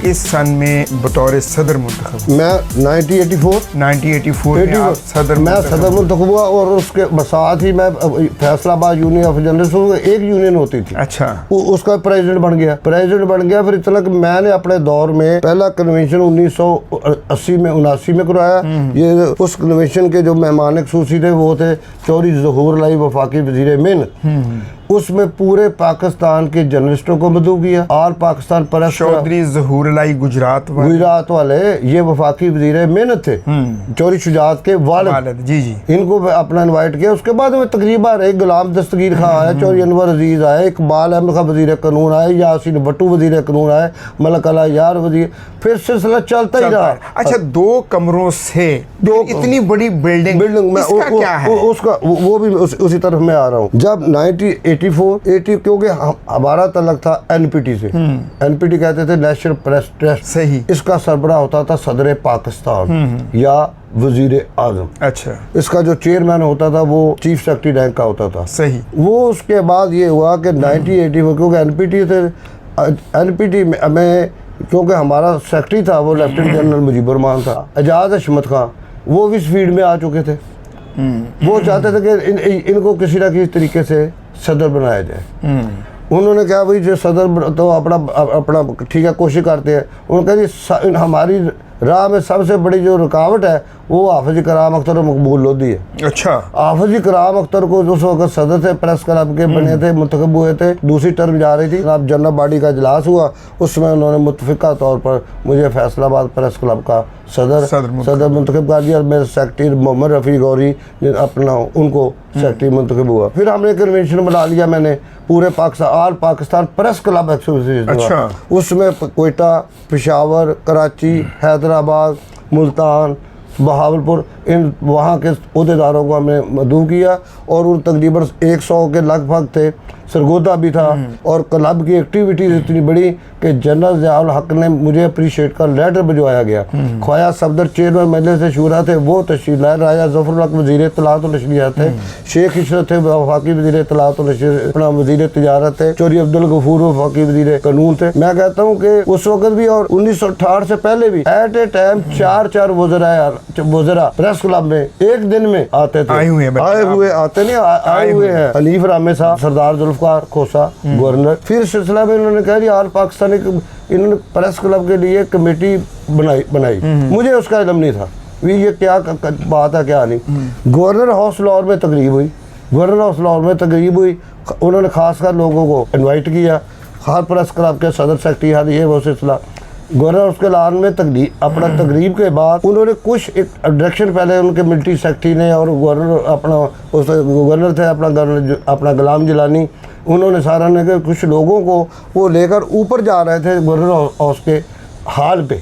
इस सन में बतौर सदर मुंतखब मैं 1984 में आप सदर मुंतखब हुआ, और उसके साथ ही मैं फैसलाबाद यूनियन ऑफ जर्नलिस्ट, एक यूनियन होती थी, अच्छा, उसका प्रेसिडेंट बन गया। फिर इतना कि मैंने अपने दौर में पहला कन्वेंशन 1980 में 79 में कराया। ये उस कन्वेंशन के जो मेहमान खुसूसी थे वो थे चौधरी ज़हूर लाई वफाकी वज़ीर मिन। उसमें पूरे पाकिस्तान के जर्नलिस्टों को मदऊ किया। ऑल पाकिस्तान प्रेस, चौधरी ज़हूर लाई गुजरात वाले ये वफाकी वज़ीर मिन थे, चौधरी शुजात के वालिद। जी जी, इनको अपना इनवाइट किया। उसके बाद में तकरीबन एक गुलाम दस्तगीर खां आया, चौधरी अनवर अजीज आए, इकबाल अहमद खां वज़ीर कानून आए, यासीन भट्टू वज़ीर कानून आए, मलक अला यार वज़ीर, फिर सिलसिला चलता ही रहा। अच्छा, 2 कमरों से इतनी बड़ी बिल्डिंग में क्या है? उसका वो भी उसी तरफ में आ रहा हूँ। जब 1984 क्योंकि हमारा तल्लुक था एनपीटी से। एनपीटी कहते थे नेशनल प्रेस ट्रस्ट, सही। इसका सरबराह होता था सदर पाकिस्तान या वजीर आजम। अच्छा, इसका जो चेयरमैन होता था वो चीफ सेक्रेटरी रैंक का होता था, सही। वो उसके बाद ये हुआ कि 1984 क्योंकि एनपीटी थे, एनपीटी में क्योंकि हमारा सेक्रेटरी था वो लेफ्टिनेंट जनरल मुजीबुर रहमान था, एजाज अहमद खान वो भी इस फील्ड में आ चुके थे। वो चाहते थे कि इनको किसी ना किसी तरीके से सदर बनाया जाए। उन्होंने कहा भाई जो सदर तो अपना ठीक है कोशिश करते हैं। उन्होंने कहा जी हमारी राह में सबसे बड़ी जो रुकावट है वो हाफिज कराम अख्तर और मकबूल लोधी है। अच्छा, हाफिज कराम अख्तर को उस वक्त सदर थे, प्रेस क्लब के बने थे, मुंतखब हुए थे, दूसरी टर्म जा रही थी। अब जनरल बॉडी का इजलास हुआ, उसमें उन्होंने मुतफिका तौर पर मुझे फैसलाबाद प्रेस क्लब का सदर मुंतखब कर दिया। मेरे सेक्रेटरी मोहम्मद रफ़ी गौरी अपना उनको सेक्रेटरी मुंतखब हुआ। फिर हमने कन्वेंशन बना लिया, मैंने पूरे all Pakistan press club association. अच्छा, उसमें कोयटा, पेशावर, कराची, हैदराबाद, मुल्तान, बहावलपुर, इन वहाँ के अहदेदारों को हमने मदऊ किया, और उन तकरीबन 100 के लगभग थे। सरगोदा भी था, और क्लब की एक्टिविटीज इतनी बड़ी कि जनरल ज़ियाउल हक ने मुझे अप्रिशिएट का लेटर भिजवाया गया। ख्वाजा सफदर चेयरमैन मजलिस से शूरा थे, वो तशरीफ लाए। राजा ज़फ़रुल हक वज़ीर इत्तलात व नशरियात थे, शेख इशरत थे वफाकी वज़ीर इत्तलात व नशरियात, अपना वज़ीर तिजारत थे, चौधरी अब्दुल गफूर वफाकी वज़ीर कानून थे। मैं कहता हूँ कि उस वक्त भी और 1968 से पहले भी एट ए टाइम 4 वज़रा प्रेस क्लब में एक दिन में आते थे। आए हुए हैं हनीफ रामे साहब, सरदार जुल्फ़िकार खोसा गवर्नर। फिर सिलसिला में उन्होंने कहा जी ऑल पाकिस्तान इन्होंने प्रेस क्लब के लिए कमेटी बनाई। मुझे उसका इल्म नहीं था ये क्या बात है क्या नहीं। गवर्नर हाउस लाहौर में तकरीब हुई, उन्होंने खासकर लोगों को इनवाइट किया, हर प्रेस क्लब के सदर सेक्रेटरी हर ये वो सिलसिला। गवर्नर उसके लान में तकरीब के बाद उन्होंने कुछ एक डायरेक्शन पहले उनके मिलिट्री सेक्रेटरी ने और गवर्नर थे अपना गुलाम जिलानी, उन्होंने सारा ने के कुछ लोगों को वो लेकर ऊपर जा रहे थे गवर्नर हाउस के हाल पे।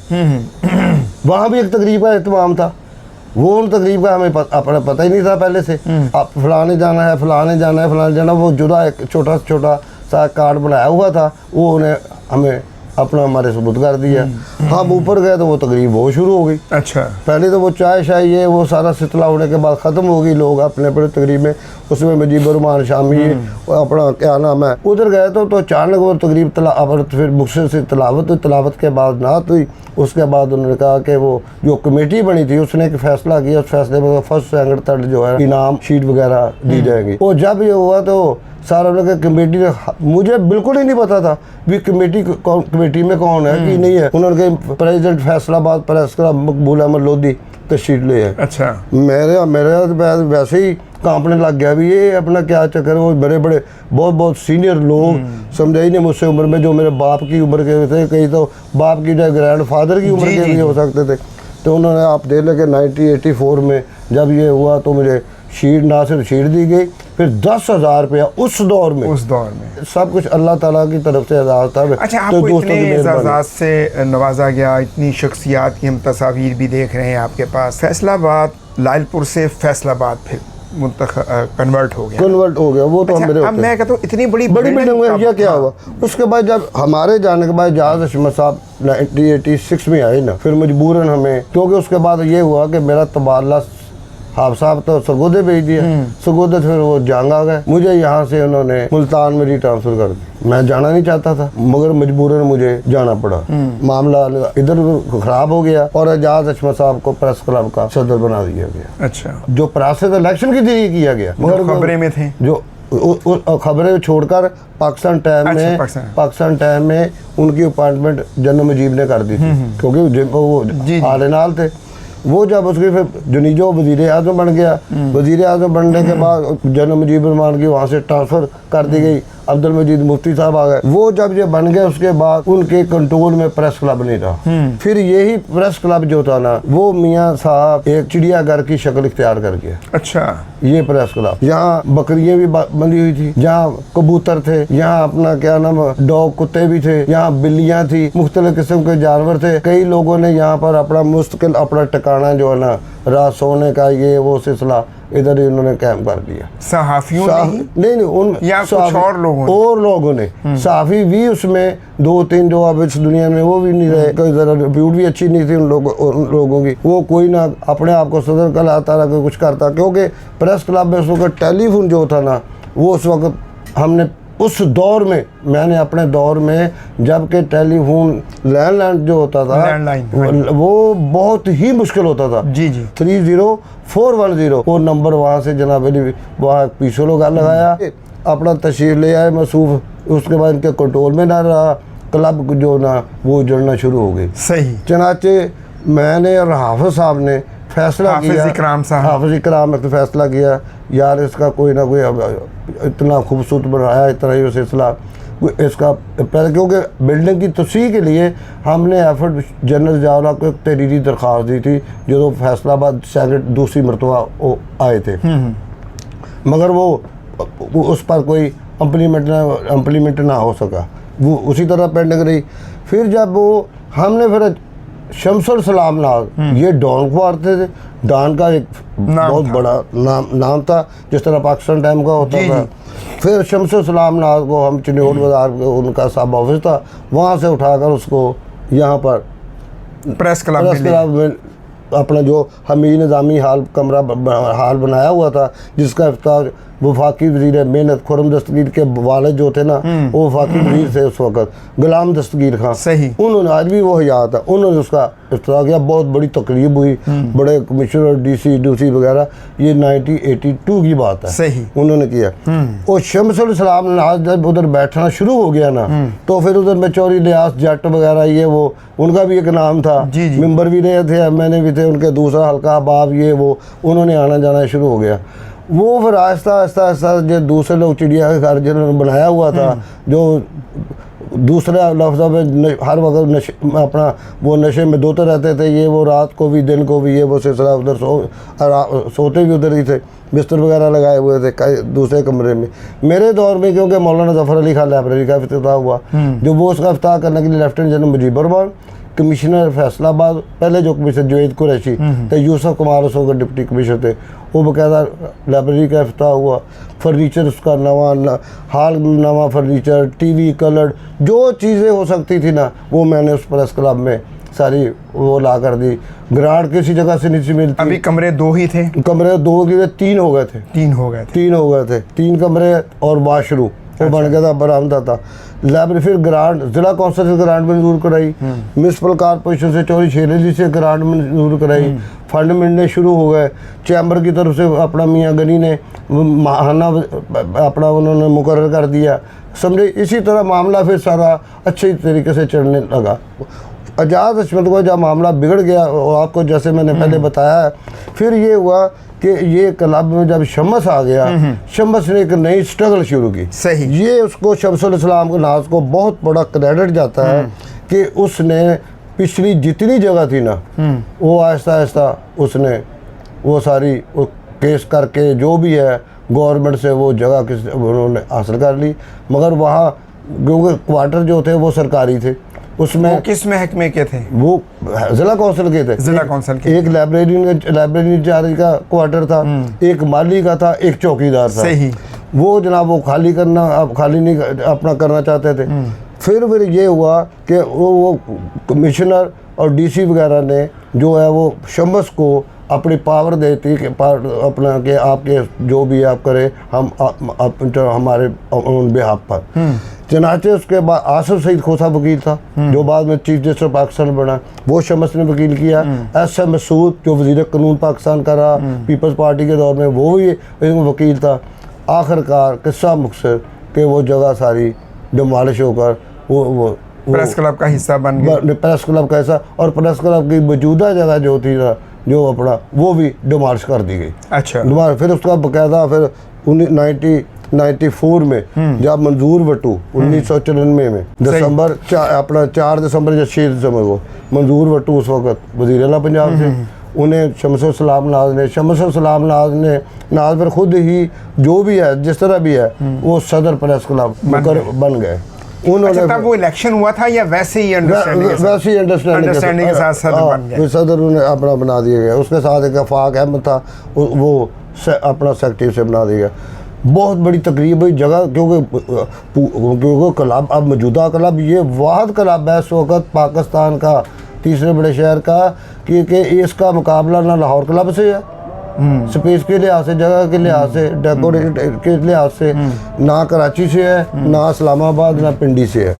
वहाँ भी एक तकरीब का एहतमाम था, वो उन तकरीब का हमें अपना पता ही नहीं था पहले से। आप फलाने जाना, वो जुदा एक छोटा सा कार्ड बनाया हुआ था, वो उन्हें हमें अपना हमारे सबूत कर दिया। हम ऊपर गए तो वो तकरीब वो शुरू हो गई। अच्छा, पहले तो वो चाय शाय ये वो सारा सिलसिला होने के बाद ख़त्म हो गई, लोग अपने अपने तकरीब में, उसमें मुजीबुर रहमान शामी अपना क्या नाम है उधर गए तो अचानक वो तकरीब फिर मुख्तसर से तलावत के बाद नात हुई। उसके बाद उन्होंने कहा कि वो जो कमेटी बनी थी उसने एक फैसला किया, उस फैसले में फर्स्ट सेकंड थर्ड जो है इनाम शीट वगैरह दी जाएंगी। और जब ये हुआ तो सारा लोग कमेटी ने, मुझे बिल्कुल ही नहीं पता था भी कमेटी में कौन है कि नहीं है। उन्होंने कहा प्रेसिडेंट फैसलाबाद प्रेस क्लब मकबूल अहमद लोधी तशरीफ ले है। अच्छा, मेरे वैसे ही कांपने लग गया भी ये अपना क्या चक्कर है। वो बड़े बहुत सीनियर लोग समझे ही नहीं मुझसे उम्र में, जो मेरे बाप की उम्र के थे, कहीं तो बाप की जो ग्रैंड फादर की उम्र के भी हो सकते थे। तो उन्होंने आप देख लें कि 1984 में जब ये हुआ तो मुझे ना सिर्फ शीट दी गई, फिर 10,000 रुपया उस दौर में सब कुछ अल्लाह ताला की तरफ से एजाज़ था। अच्छा, आपको इतने एजाज़ात से नवाजा गया, इतनी शख्सियात की हम तस्वीर भी देख रहे हैं आपके पास। फैसलाबाद लालपुर से फैसलाबाद फिर कन्वर्ट हो गया। कन्वर्ट हो गया वो तो अच्छा, मेरे अब मैं कहता हूँ इतनी बड़ी बिल्डिंग में यह क्या हुआ। उसके बाद जब हमारे जाने के बाद एजाज अहमद साहब 1986 में आए ना, फिर मजबूरन हमें, क्योंकि उसके बाद ये हुआ कि मेरा तबादला हाफ साहब तो सरगोदे भेज दिया, सरगोदे फिर वो जंग आ गए, मुझे यहाँ से उन्होंने मुल्तान में ट्रांसफर कर दी। मैं जाना नहीं चाहता था मगर मजबूरन मुझे जाना पड़ा। मामला इधर खराब हो गया और एजाज अहमद साहब को प्रेस क्लब का सदर बना दिया गया। अच्छा, जो प्रोसेस इलेक्शन के जरिए किया गया, मगर खबरें में थे जो खबरें छोड़कर पाकिस्तान टाइम में उनकी अपॉइंटमेंट जनरल मुजीब ने कर दी थी, क्योंकि वो आलेनाल थे। वो जब उसके फिर जुनीजो वज़ीर आज़म बन गया, वज़ीर आज़म बनने के बाद जनरल मुजीब रहमान की वहाँ से ट्रांसफ़र कर दी गई, अब्दुल मजीद मुफ्ती साहब आ गए। वो जब ये बन गए उसके बाद उनके कंट्रोल में प्रेस क्लब नहीं रहा। फिर यही प्रेस क्लब जो था ना, वो मियाँ साहब एक चिड़ियाघर की शक्ल इख्तियार कर गया। अच्छा, ये प्रेस क्लब, यहाँ बकरियाँ भी बंधी हुई थी, यहाँ कबूतर थे, यहाँ अपना क्या नाम डॉग कुत्ते भी थे, यहाँ बिल्लियाँ थी, मुख्तलिफ किस्म के जानवर थे। कई लोगों ने यहाँ पर अपना मुस्तकिल अपना टिकाना जो है ना, रात सोने का ये वो सिलसिला इधर ही उन्होंने कैंप कर दिया। सहाफियों नहीं उन या कुछ और लोगों ने सहाफी भी उसमें 2-3 जो अब इस दुनिया में वो भी नहीं रहे, कोई ज़रा रिप्यूट भी अच्छी नहीं थी उन लोगों की। वो कोई ना अपने आप को सदर कहलाता रहा, कोई कुछ करता, क्योंकि प्रेस क्लब में उस वक्त टेलीफोन जो था ना, वो उस वक्त हमने उस दौर में, मैंने अपने दौर में जबकि टेलीफोन लैंडलाइन जो होता था वो बहुत ही मुश्किल होता था। जी जी, 30410 वो नंबर वहाँ से जनाब अली वहाँ पीछे लोग लगाया, अपना तशरीफ ले आए मसूफ। उसके बाद इनके कंट्रोल में ना रहा, क्लब जो ना वो उजड़ना शुरू हो गई। सही, चनाचे मैंने और हाफिज साहब ने फैसला किया, हाफिज इकराम ने फैसला किया, यार इसका कोई ना कोई इतना खूबसूरत बनाया, इतना ही सिलसिला इसका पहले, क्योंकि बिल्डिंग की तस्वीर के लिए हमने एफर्ट जनरल जावला को एक तहरीरी दरख्वास्त दी थी, जो फैसलाबाद सेक्रेटरी दूसरी मरतबा आए थे, मगर वो उस पर कोई इम्प्लीमेंट ना हो सका, वो उसी तरह पेंडिंग रही। फिर जब वो हमने फिर शमसुल सलाम नाज, ये डॉन को आते थे, डॉन का एक बहुत बड़ा नाम था, जिस तरह पाकिस्तान टाइम का होता था। फिर शमसुल सलाम नाज को हम चिन्होट बाजार, उनका सब ऑफिस था, वहाँ से उठाकर उसको यहाँ पर प्रेस क्लब में अपना जो हमीद निज़ामी हाल बनाया हुआ था, जिसका इफ्तार वफाकी वज़ीर मेहनत खुरम दस्तगीर के वालिद जो थे ना, वो वफाकी वज़ीर थे उस वक़्त, गुलाम दस्तगीर खां। सही, उन्होंने, आज भी वो याद था, उन्होंने उसका इफ्तार किया, बहुत बड़ी तकरीब हुई, बड़े कमिश्नर डीसी वगैरह, ये 1982 की बात है। सही, उन्होंने किया। और शमसुल सलाम ने आज जब उधर बैठना शुरू हो गया ना, तो फिर उधर में चौरी लियास जट वगैरह ये वो, उनका भी एक नाम था, मेंबर भी रहे थे, मैंने भी थे, उनके दूसरा हल्का बाब ये वो, उन्होंने आना जाना शुरू हो गया। वो फिर आहिस्ता जो दूसरे लोग चिड़िया के घर जिन्होंने बनाया हुआ था, जो दूसरे लफ्ज़ों में हर वक्त अपना वो नशे में धोते रहते थे, ये वो रात को भी दिन को भी ये वो सिलसिला, उधर सोते भी उधर ही थे, बिस्तर वगैरह लगाए हुए थे दूसरे कमरे में। मेरे दौर में क्योंकि मौलाना ज़फ़र अली खान लाइब्रेरी का इफ्तिताह हुआ, जो वो उसका इफ्तिताह करने के लिए lieutenant general Mujibur Rahman, commissioner Faisalabad, पहले जो कमिश्नर जुवैद कुरैशी थे, यूसुफ कुमार उस वक्त डिप्टी कमिश्नर थे, वो बाकायदा लाइब्रेरी का इफ्तिताह हुआ, फर्नीचर उसका नवा फर्नीचर, टीवी कलर, जो चीज़ें हो सकती थी ना, वो मैंने उस प्रेस क्लब में सारी वो ला कर दी। ग्रांट किसी जगह से नहीं मिलती। अभी कमरे 2 ही थे, कमरे 2 के 3 हो गए थे, 3 हो गए थे, 3 कमरे और वाशरूम वो बन गया था, बरामदा था। लाइब्रेरी फिर ग्रांट जिला कौंसिल से ग्रांट मंजूर कराई, म्यूनसिपल कॉर्पोरेशन से चौरी शेरेली से ग्रांट मंजूर कराई, फंड मिलने शुरू हो गए, चैम्बर की तरफ से अपना मियाँ गनी ने माहाना अपना उन्होंने मुकर्रर कर दिया, समझे। इसी तरह मामला फिर सारा अच्छे तरीके से चलने लगा। एजाज अहमद को जब मामला बिगड़ गया, और आपको जैसे मैंने पहले बताया, फिर ये हुआ कि ये क्लब में जब शमस आ गया, शमस ने एक नई स्ट्रगल शुरू की। सही, ये उसको शमसुल इस्लाम के नाज को बहुत बड़ा क्रेडिट जाता है कि उसने पिछली जितनी जगह थी ना, वो आहिस्ता उसने वो सारी वो केस करके जो भी है गवर्नमेंट से वो जगह उन्होंने हासिल कर ली। मगर वहाँ क्योंकि क्वार्टर जो थे वो सरकारी थे, उसमें वो किस महकमे के थे? वो जिला कौंसिल के थे। जिला कौंसिल के। एक लाइब्रेरी इंचार्ज का क्वार्टर था, एक माली का था, एक चौकीदार था। सही। वो जनाब वो खाली नहीं अपना करना चाहते थे। फिर ये हुआ कि वो कमिश्नर और डीसी वगैरह ने जो है वो शमस को अपनी पावर देती कि अपना कि आपके जो भी आप करें हम हमारे उन बिहाफ पर। चनाचे उसके बाद आसिफ सईद खोसा वकील था जो बाद में चीफ जस्टिस पाकिस्तान बना, वो शमस ने वकील किया। एस.एम. मसूद जो वजीर कानून पाकिस्तान का रहा पीपल्स पार्टी के दौर में, वो भी वकील था। आखिरकार किस्सा मुख्तर कि वो जगह सारी डिमॉलिश होकर वो प्रेस क्लब का हिस्सा बन गया। प्रेस क्लब का हिस्सा, और प्रेस क्लब की मौजूदा जगह जो थी ना जो अपना वो भी डिमॉलिश कर दी गई। अच्छा। फिर उसका बकायदा फिर 1994 में जब मंजूर भट्टू 1994 में दिसंबर अपना 4 दिसंबर या 6 दिसंबर को मंजूर भट्टू उस वक्त वज़ीर आला पंजाब थे, उन्हें शमस-उल-सलाम नाज पर खुद ही जो भी है जिस तरह भी है वो सदर प्रेस क्लब बन गए। उन्होंने तब वो इलेक्शन हुआ था या वैसे ही अंडरस्टैंडिंग के साथ सदर बन गए? सदर उन्हें अपना बना दिया गया। उसके साथ एक आफाक अहमद था, वो अपना सेक्रेटरी से बना दिया गया। बहुत बड़ी तकरीब हुई जगह, क्योंकि क्लब अब मौजूदा क्लब ये वाहद क्लब है इस वक्त पाकिस्तान का तीसरे बड़े शहर का कि इसका मुकाबला ना लाहौर क्लब से है स्पेस के लिहाज से, जगह के लिहाज से, डेकोरेट के लिहाज से, ना कराची से है, ना इस्लामाबाद, ना पिंडी से है।